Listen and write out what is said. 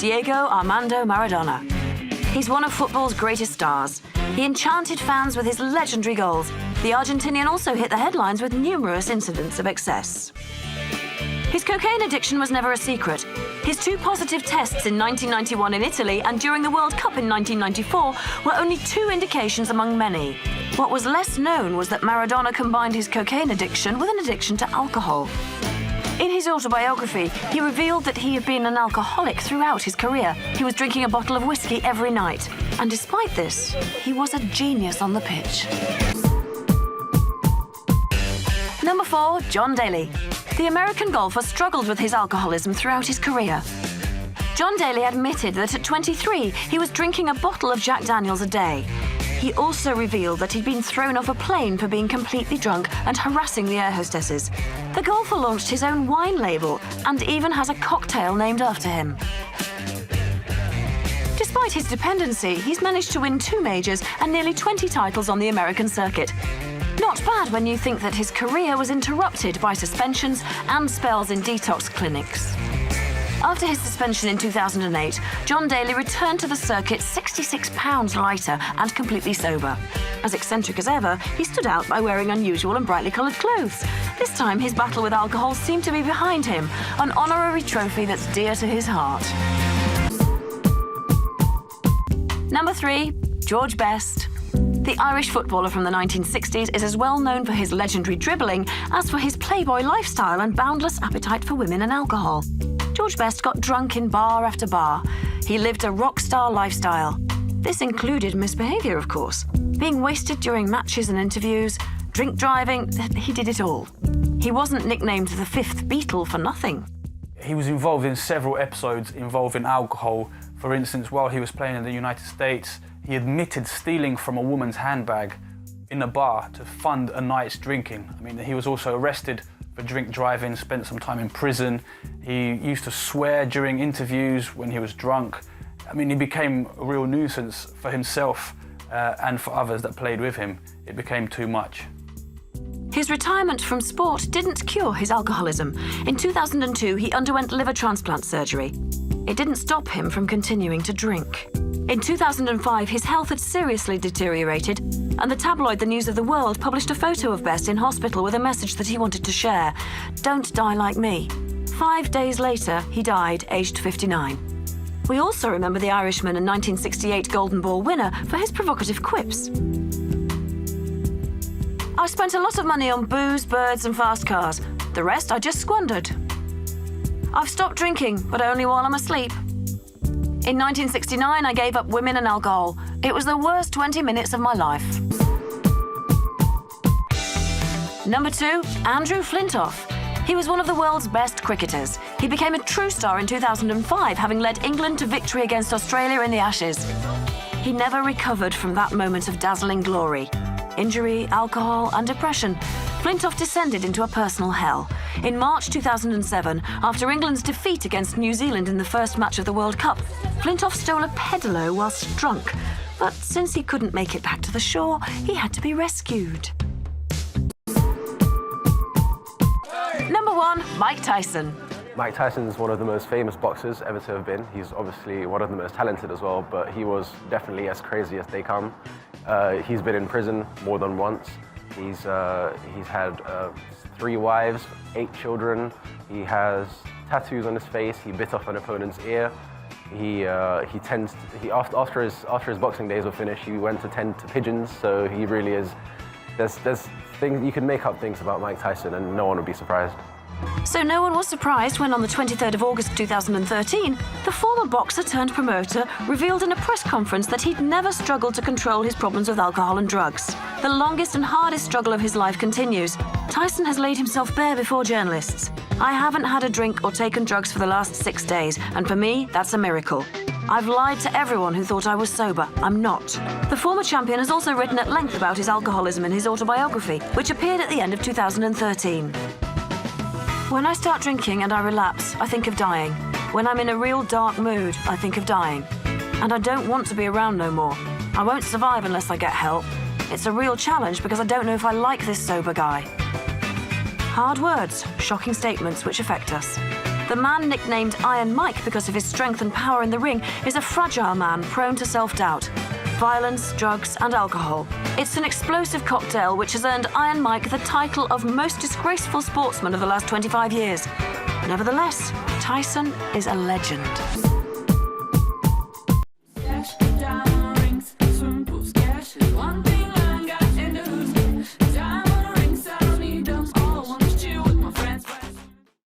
Diego Armando Maradona. He's one of football's greatest stars. He enchanted fans with his legendary goals. The Argentinian also hit the headlines with numerous incidents of excess. His cocaine addiction was never a secret. His 2 positive tests in 1991 in Italy and during the World Cup in 1994 were only 2 indications among many. What was less known was that Maradona combined his cocaine addiction with an addiction to alcohol. In his autobiography, he revealed that he had been an alcoholic throughout his career. He was drinking a bottle of whiskey every night. And despite this, he was a genius on the pitch. Number 4, John Daly. The American golfer struggled with his alcoholism throughout his career. John Daly admitted that at 23, he was drinking a bottle of Jack Daniels a day. He also revealed that he'd been thrown off a plane for being completely drunk and harassing the air hostesses. The golfer launched his own wine label and even has a cocktail named after him. Despite his dependency, he's managed to win 2 majors and nearly 20 titles on the American circuit. Not bad when you think that his career was interrupted by suspensions and spells in detox clinics. After his suspension in 2008, John Daly returned to the circuit 66 pounds lighter and completely sober. As eccentric as ever, he stood out by wearing unusual and brightly coloured clothes. This time, his battle with alcohol seemed to be behind him, an honorary trophy that's dear to his heart. Number 3, George Best. The Irish footballer from the 1960s is as well known for his legendary dribbling as for his playboy lifestyle and boundless appetite for women and alcohol. George Best got drunk in bar after bar. He lived a rock star lifestyle. This included misbehaviour, of course. Being wasted during matches and interviews, drink driving, he did it all. He wasn't nicknamed the 5th Beatle for nothing. He was involved in several episodes involving alcohol. For instance, while he was playing in the United States, he admitted stealing from a woman's handbag in a bar to fund a night's drinking. I mean, he was also arrested for drink driving, spent some time in prison. He used to swear during interviews when he was drunk. I mean, he became a real nuisance for himself and for others that played with him. It became too much. His retirement from sport didn't cure his alcoholism. In 2002, he underwent liver transplant surgery. It didn't stop him from continuing to drink. In 2005, his health had seriously deteriorated, and the tabloid The News of the World published a photo of Best in hospital with a message that he wanted to share. Don't die like me. 5 days later, he died, aged 59. We also remember the Irishman and 1968 Golden Ball winner for his provocative quips. I spent a lot of money on booze, birds, and fast cars. The rest I just squandered. I've stopped drinking, but only while I'm asleep. In 1969, I gave up women and alcohol. It was the worst 20 minutes of my life. Number 2, Andrew Flintoff. He was one of the world's best cricketers. He became a true star in 2005, having led England to victory against Australia in the Ashes. He never recovered from that moment of dazzling glory. Injury, alcohol, and depression. Flintoff descended into a personal hell. In March 2007, after England's defeat against New Zealand in the first match of the World Cup, Flintoff stole a pedalo whilst drunk. But since he couldn't make it back to the shore, he had to be rescued. Number 1, Mike Tyson. Mike Tyson is one of the most famous boxers ever to have been. He's obviously one of the most talented as well, but he was definitely as crazy as they come. He's been in prison more than once. He's had 3 wives, 8 children. He has tattoos on his face. He bit off an opponent's ear. After his boxing days were finished, he went to tend to pigeons. So he really is. There's things you can make up things about Mike Tyson, and no one would be surprised. So no one was surprised when on the 23rd of August 2013, the former boxer turned promoter revealed in a press conference that he'd never struggled to control his problems with alcohol and drugs. The longest and hardest struggle of his life continues. Tyson has laid himself bare before journalists. I haven't had a drink or taken drugs for the last 6 days, and for me, that's a miracle. I've lied to everyone who thought I was sober. I'm not. The former champion has also written at length about his alcoholism in his autobiography, which appeared at the end of 2013. When I start drinking and I relapse, I think of dying. When I'm in a real dark mood, I think of dying. And I don't want to be around no more. I won't survive unless I get help. It's a real challenge because I don't know if I like this sober guy. Hard words, shocking statements which affect us. The man nicknamed Iron Mike because of his strength and power in the ring is a fragile man prone to self-doubt. Violence, drugs, and alcohol. It's an explosive cocktail which has earned Iron Mike the title of most disgraceful sportsman of the last 25 years. Nevertheless, Tyson is a legend.